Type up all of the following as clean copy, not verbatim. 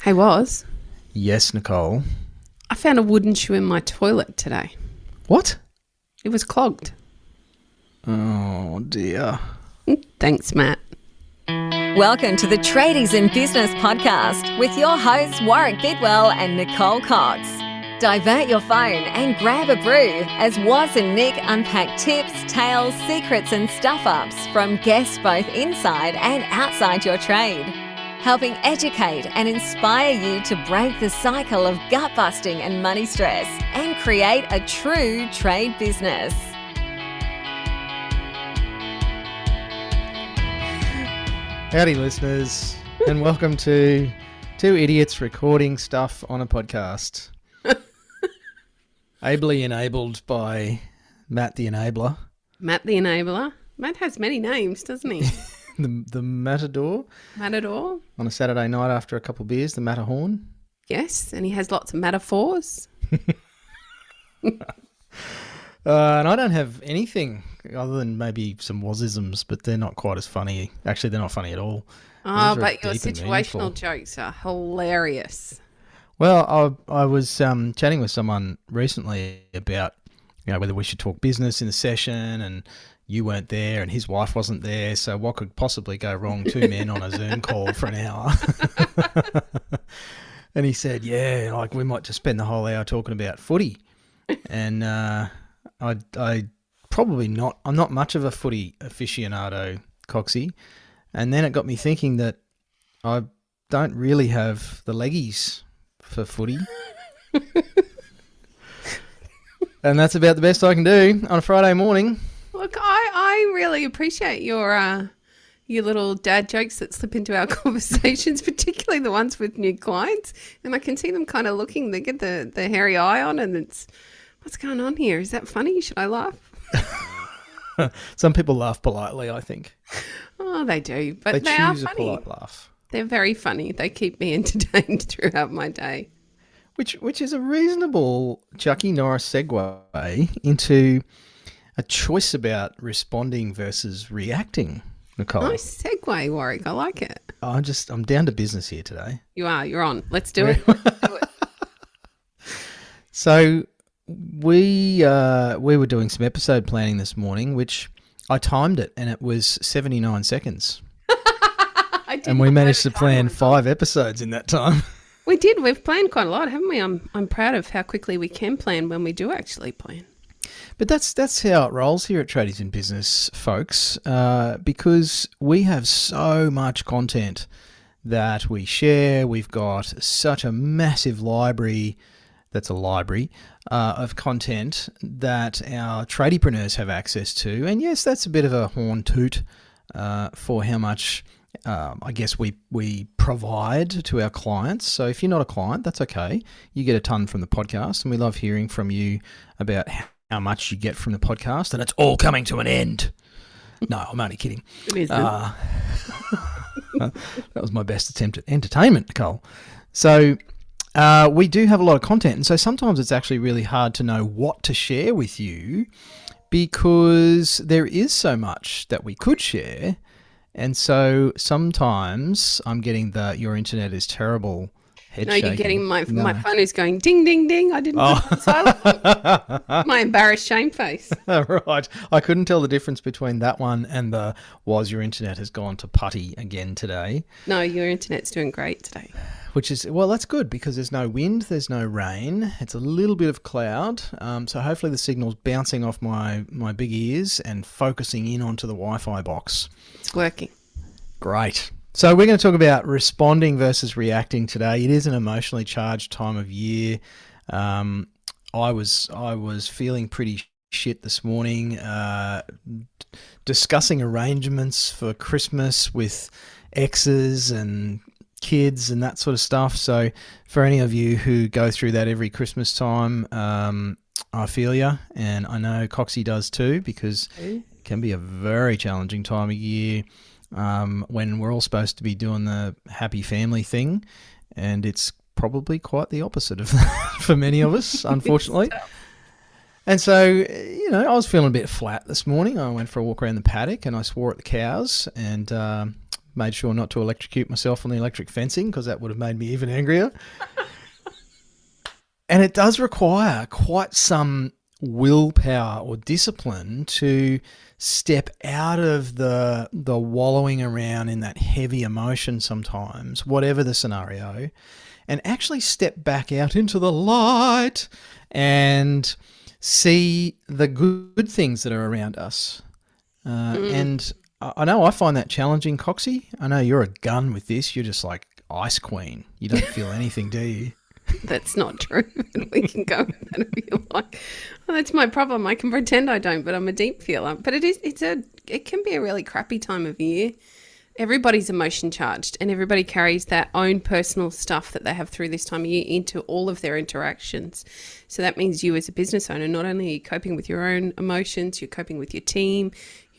Hey, Waz, Yes, Nicole. I found a wooden shoe in my toilet today. What? It was clogged. Oh, dear. Thanks, Matt. Welcome to the Tradies in Business podcast with your hosts Warwick Bidwell and Nicole Cox. Divert your phone and grab a brew as Waz and Nick unpack tips, tales, secrets and stuff-ups from guests both inside and outside your trade, helping educate and inspire you to break the cycle of gut-busting and money stress and create a true trade business. Howdy, listeners, and welcome to Two Idiots Recording Stuff on a Podcast. Ably enabled by Matt the Enabler. Matt the Enabler. Matt has many names, doesn't he? The Matador. Matador. On a Saturday night after a couple of beers, the Matterhorn. Yes, and he has lots of metaphors. And I don't have anything other than maybe some Wazisms, but they're not quite as funny. Actually, they're not funny at all. Oh, Those are but your deep and situational meaningful. jokes are hilarious. Well, I was chatting with someone recently about whether we should talk business in the session, and you weren't there and his wife wasn't there, so what could possibly go wrong? Two men on a Zoom call for an hour. And he said, yeah, like we might just spend the whole hour talking about footy. And I probably not. I'm not much of a footy aficionado, Coxie. And then it got me thinking that I don't really have the leggies for footy. And that's about the best I can do on a Friday morning. Look, I really appreciate your little dad jokes that slip into our conversations, particularly the ones with new clients. And I can see them kind of looking, they get the hairy eye on, and it's, what's going on here? Is that funny? Should I laugh? Some people laugh politely, I think. Oh, they do, but they are choose a funny. polite laugh. They're very funny. They keep me entertained throughout my day. Which is a reasonable Chucky Norris segue into a choice about responding versus reacting, Nicole. Nice segue, Warwick. I like it. I'm down to business here today. You are. You're on. Let's do it. Let's do it. So we were doing some episode planning this morning, which I timed it, and it was 79 seconds. And we managed to plan 5 episodes in that time. We did. We've planned quite a lot, haven't we? I'm proud of how quickly we can plan when we do actually plan. But that's how it rolls here at Tradies in Business, folks, because we have so much content that we share. We've got such a massive library, that's a library, of content that our tradiepreneurs have access to. And yes, that's a bit of a horn toot for how much I guess we provide to our clients. So if you're not a client, that's okay. You get a ton from the podcast, and we love hearing from you about how much you get from the podcast, and it's all coming to an end. No, I'm only kidding. It is. That was my best attempt at entertainment, Nicole. So we do have a lot of content, and so sometimes it's actually really hard to know what to share with you because there is so much that we could share. And so sometimes I'm getting the "your internet is terrible" head No, shaking. you're getting my phone is going ding, ding, ding. I didn't put it on silent. My embarrassed shame face. Right. I couldn't tell the difference between that one and the "was your internet has gone to putty again today." No, your internet's doing great today. Which is, well, that's good because there's no wind, there's no rain. It's a little bit of cloud. So hopefully the signal's bouncing off my big ears and focusing in onto the Wi-Fi box. It's working. Great. So we're going to talk about responding versus reacting today. It is an emotionally charged time of year. I was feeling pretty shit this morning, discussing arrangements for Christmas with exes and kids and that sort of stuff. So for any of you who go through that every Christmas time, I feel you, and I know Coxie does too, because it can be a very challenging time of year when we're all supposed to be doing the happy family thing, and it's probably quite the opposite of that for many of us, unfortunately. And so, I was feeling a bit flat this morning. I went for a walk around the paddock and I swore at the cows, and Made sure not to electrocute myself on the electric fencing because that would have made me even angrier. And it does require quite some willpower or discipline to step out of the wallowing around in that heavy emotion sometimes, whatever the scenario, and actually step back out into the light and see the good things that are around us. And I know I find that challenging, Coxie. I know you're a gun with this. You're just like Ice Queen. You don't feel anything, do you? That's not true. We can go with that if you like. Well, that's my problem. I can pretend I don't, but I'm a deep feeler. But it can be a really crappy time of year. Everybody's emotion charged, and everybody carries their own personal stuff that they have through this time of year into all of their interactions. So that means you as a business owner, not only are you coping with your own emotions, you're coping with your team,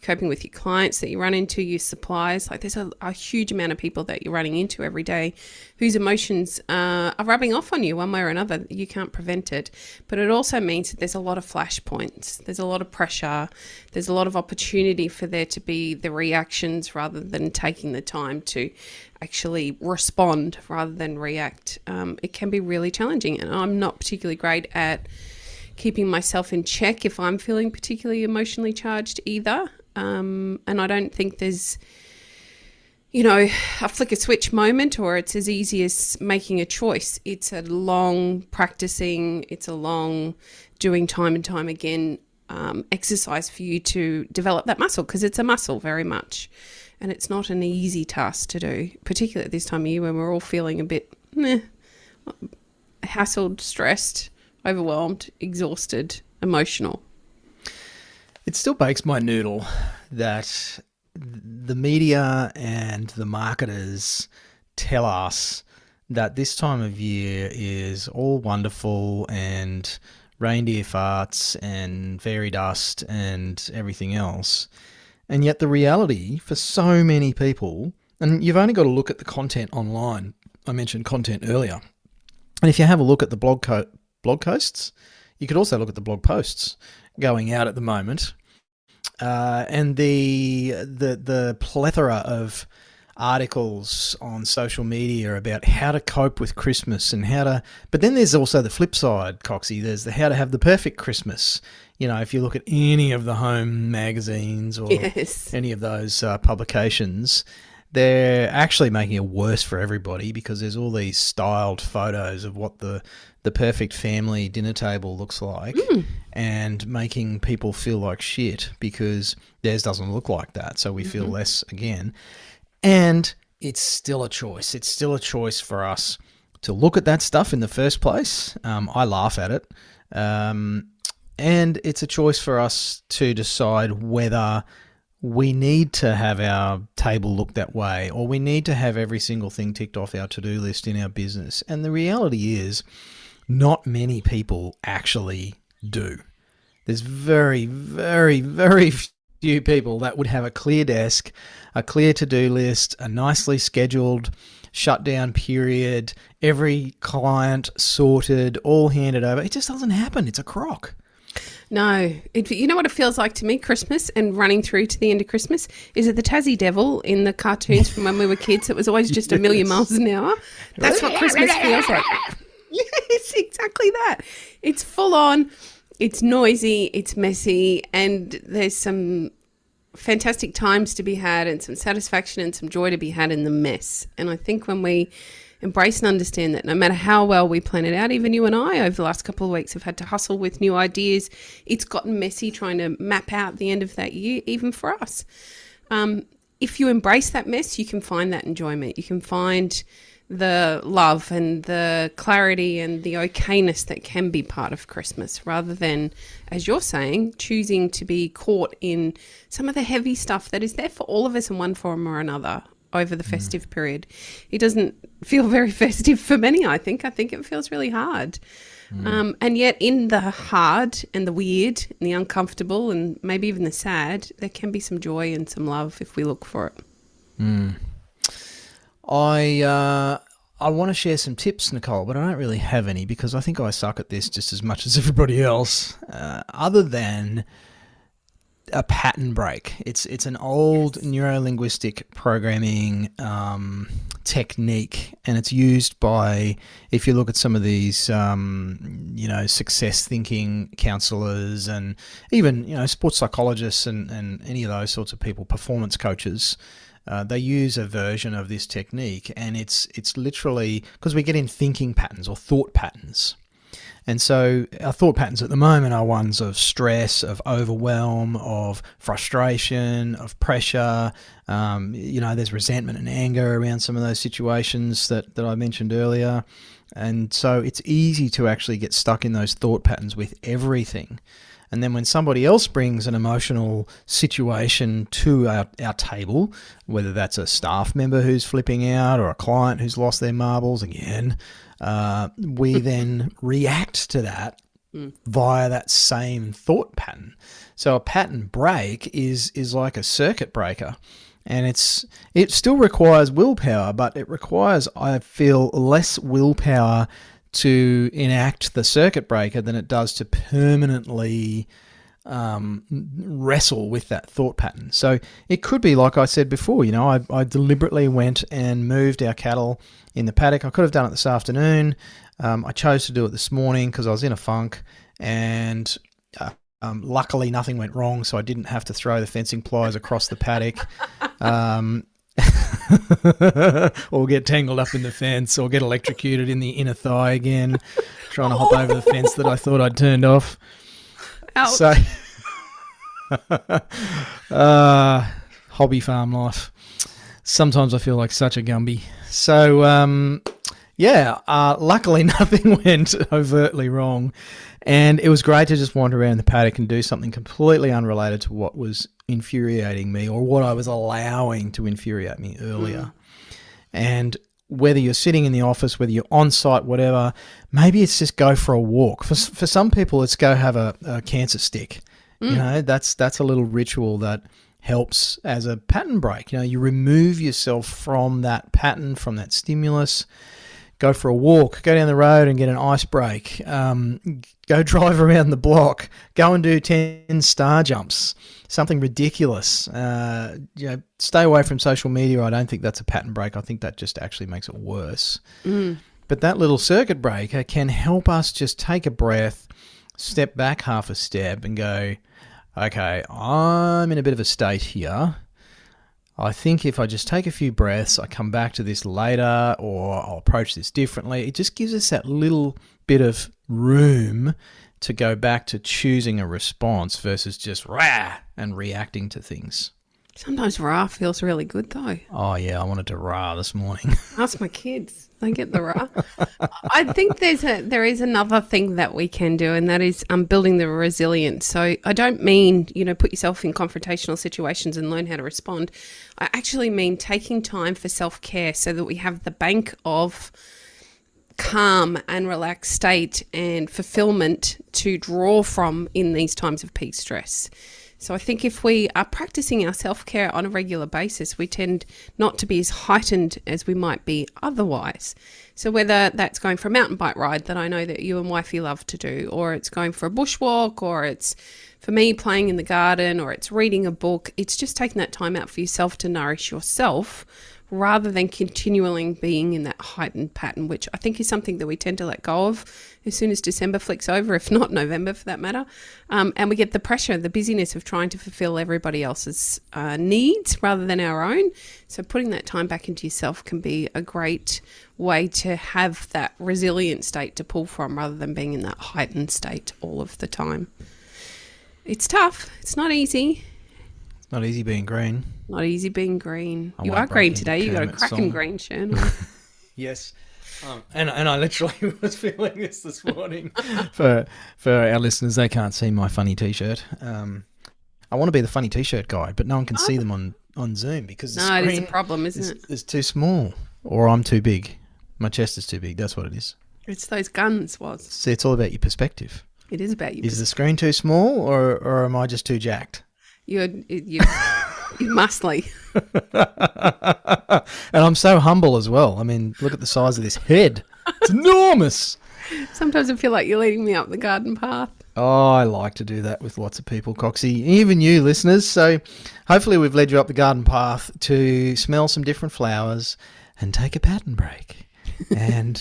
coping with your clients that you run into, your suppliers. Like there's a huge amount of people that you're running into every day whose emotions are rubbing off on you one way or another. You can't prevent it. But it also means that there's a lot of flashpoints. There's a lot of pressure. There's a lot of opportunity for there to be the reactions rather than taking the time to actually respond rather than react. It can be really challenging, and I'm not particularly great at keeping myself in check if I'm feeling particularly emotionally charged either. And I don't think there's, a flick a switch moment, or it's as easy as making a choice. It's a long practicing, it's a long doing time and time again exercise for you to develop that muscle, because it's a muscle very much. And it's not an easy task to do, particularly at this time of year when we're all feeling a bit hassled, stressed, overwhelmed, exhausted, emotional. It still bakes my noodle that the media and the marketers tell us that this time of year is all wonderful and reindeer farts and fairy dust and everything else. And yet the reality for so many people, and you've only got to look at the content online. I mentioned content earlier. And if you have a look at the blog posts, you could also look at the blog posts going out at the moment, and the plethora of articles on social media about how to cope with Christmas and but then there's also the flip side, Coxie. There's the how to have the perfect Christmas. If you look at any of the home magazines or any of those publications, they're actually making it worse for everybody, because there's all these styled photos of what the perfect family dinner table looks like, and making people feel like shit because theirs doesn't look like that. So we feel less again. And it's still a choice. It's still a choice for us to look at that stuff in the first place. I laugh at it. And it's a choice for us to decide whether we need to have our table look that way, or we need to have every single thing ticked off our to-do list in our business. And the reality is, not many people actually do. There's very, very, very few people that would have a clear desk, a clear to-do list, a nicely scheduled shutdown period, every client sorted, all handed over. It just doesn't happen. It's a crock. No. You know what it feels like to me, Christmas, and running through to the end of Christmas? Is it the Tassie Devil in the cartoons from when we were kids? It was always just a million miles an hour. That's what Christmas feels like. Yes, exactly that. It's full on, it's noisy, it's messy, and there's some fantastic times to be had and some satisfaction and some joy to be had in the mess. And I think when we embrace and understand that no matter how well we plan it out, even you and I over the last couple of weeks have had to hustle with new ideas. It's gotten messy trying to map out the end of that year, even for us. If you embrace that mess, you can find that enjoyment. You can find the love and the clarity and the okayness that can be part of Christmas, rather than, as you're saying, choosing to be caught in some of the heavy stuff that is there for all of us in one form or another over the festive period. It doesn't feel very festive for many, I think. I think it feels really hard. And yet in the hard and the weird and the uncomfortable and maybe even the sad, there can be some joy and some love if we look for it. I want to share some tips, Nicole, but I don't really have any, because I think I suck at this just as much as everybody else, other than a pattern break. It's an old neuro-linguistic programming technique, and it's used by, if you look at some of these, success thinking counselors and even, sports psychologists and any of those sorts of people, performance coaches, they use a version of this technique, and it's literally because we get in thinking patterns or thought patterns. And so our thought patterns at the moment are ones of stress, of overwhelm, of frustration, of pressure. There's resentment and anger around some of those situations that I mentioned earlier. And so it's easy to actually get stuck in those thought patterns with everything. And then when somebody else brings an emotional situation to our table, whether that's a staff member who's flipping out or a client who's lost their marbles again, we then react to that via that same thought pattern. So a pattern break is like a circuit breaker. And it still requires willpower, but it requires, I feel, less willpower to enact the circuit breaker than it does to permanently wrestle with that thought pattern. So it could be, like I said before, I deliberately went and moved our cattle in the paddock. I could have done it this afternoon. I chose to do it this morning because I was in a funk, and luckily nothing went wrong, so I didn't have to throw the fencing pliers across the paddock. Or get tangled up in the fence, or get electrocuted in the inner thigh again, trying to hop over the fence that I thought I'd turned off. Ouch. So, hobby farm life. Sometimes I feel like such a Gumby. So, luckily nothing went overtly wrong. And it was great to just wander around the paddock and do something completely unrelated to what was infuriating me or what I was allowing to infuriate me earlier. And whether you're sitting in the office, whether you're on site, whatever, maybe it's just go for a walk. For some people, it's go have a cancer stick. That's a little ritual that helps as a pattern break. You remove yourself from that pattern, from that stimulus. Go for a walk, go down the road and get an ice break, go drive around the block, go and do 10 star jumps, something ridiculous. Stay away from social media. I don't think that's a pattern break. I think that just actually makes it worse. But that little circuit breaker can help us just take a breath, step back half a step and go, okay, I'm in a bit of a state here. I think if I just take a few breaths, I come back to this later, or I'll approach this differently. It just gives us that little bit of room to go back to choosing a response versus just rah and reacting to things. Sometimes rah feels really good though. Oh yeah, I wanted to rah this morning. Ask my kids. They get the rah. I think there is another thing that we can do, and that is building the resilience. So I don't mean, put yourself in confrontational situations and learn how to respond. I actually mean taking time for self-care so that we have the bank of calm and relaxed state and fulfillment to draw from in these times of peak stress. So I think if we are practicing our self-care on a regular basis, we tend not to be as heightened as we might be otherwise. So whether that's going for a mountain bike ride that I know that you and wifey love to do, or it's going for a bushwalk, or it's, for me, playing in the garden, or it's reading a book, it's just taking that time out for yourself to nourish yourself rather than continually being in that heightened pattern, which I think is something that we tend to let go of as soon as December flicks over, if not November for that matter. And we get the pressure, the busyness of trying to fulfill everybody else's needs rather than our own. So putting that time back into yourself can be a great way to have that resilient state to pull from rather than being in that heightened state all of the time. It's tough. It's not easy. It's not easy being green. Not easy being green. You are green today. You got a cracking green shirt on. Yes. And I literally was feeling this morning. For our listeners, they can't see my funny T-shirt. I want to be the funny T-shirt guy, but no one can see them on Zoom because the screen it is a problem, isn't it? It's too small, or I'm too big. My chest is too big. That's what it is. It's those guns, Waz. See, it's all about your perspective. It is about you. Is the screen too small, or am I just too jacked? You're muscly. And I'm so humble as well. I mean, look at the size of this head. It's enormous. Sometimes I feel like you're leading me up the garden path. Oh, I like to do that with lots of people, Coxie, even you listeners. So hopefully we've led you up the garden path to smell some different flowers and take a pattern break. And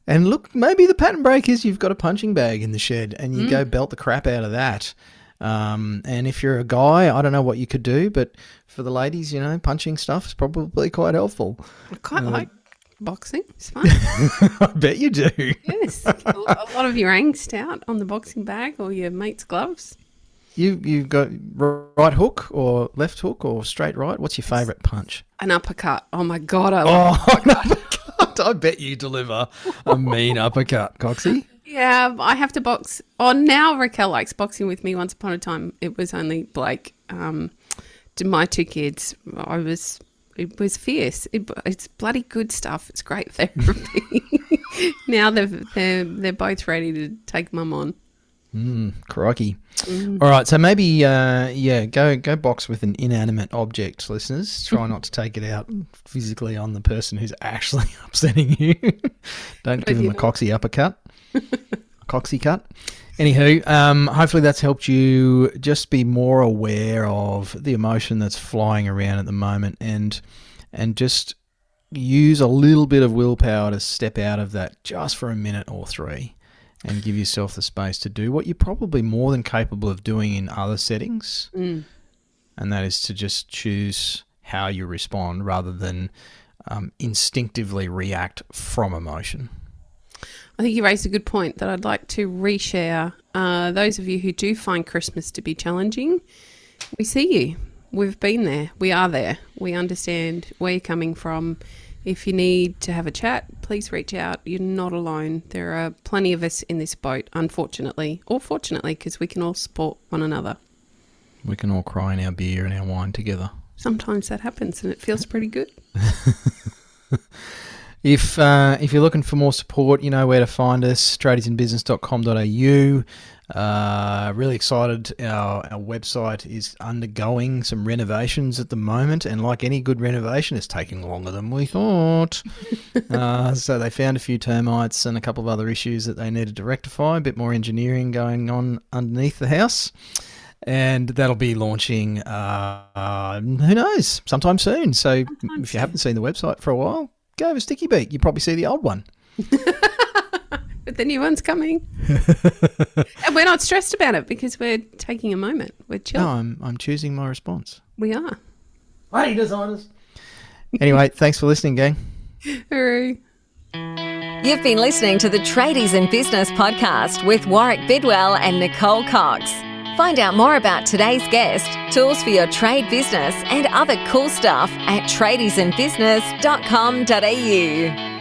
look, maybe the pattern break is you've got a punching bag in the shed and you go belt the crap out of that. And if you're a guy, I don't know what you could do, but for the ladies, punching stuff is probably quite helpful. I quite like boxing. It's fun. I bet you do. Yes. A lot of your angst out on the boxing bag or your mate's gloves. You've got right hook or left hook or straight right? What's your favourite punch? An uppercut. Oh, my God. I love an uppercut. I bet you deliver a mean uppercut, Coxie. Yeah, I have to box. Oh, now Raquel likes boxing with me. Once upon a time, it was only Blake. To my two kids, it was fierce. It's bloody good stuff. It's great therapy. Now they're both ready to take mum on. Crikey. All right, so maybe go box with an inanimate object, listeners. Try not to take it out physically on the person who's actually upsetting you. Don't give them a coxie uppercut. Coxie cut. Anywho, hopefully that's helped you just be more aware of the emotion that's flying around at the moment and just use a little bit of willpower to step out of that just for a minute or three and give yourself the space to do what you're probably more than capable of doing in other settings. And that is to just choose how you respond rather than instinctively react from emotion. I think you raised a good point that I'd like to reshare. Those of you who do find Christmas to be challenging, we see you. We've been there. We are there. We understand where you're coming from. If you need to have a chat, please reach out. You're not alone. There are plenty of us in this boat, unfortunately, or fortunately, because we can all support one another. We can all cry in our beer and our wine together. Sometimes that happens and it feels pretty good. If you're looking for more support, you know where to find us, tradiesinbusiness.com.au. Really excited. Our website is undergoing some renovations at the moment, and like any good renovation, it's taking longer than we thought. So they found a few termites and a couple of other issues that they needed to rectify, a bit more engineering going on underneath the house. And that'll be launching, who knows, sometime soon. So if you haven't seen the website for a while, go have a sticky beat. You probably see the old one. But the new one's coming. And we're not stressed about it because we're taking a moment. We're chill. No, I'm choosing my response. We are. Hey, designers. Anyway, thanks for listening, gang. Hooray. You've been listening to the Tradies in Business podcast with Warwick Bidwell and Nicole Cox. Find out more about today's guest, tools for your trade business and other cool stuff at tradiesinbusiness.com.au.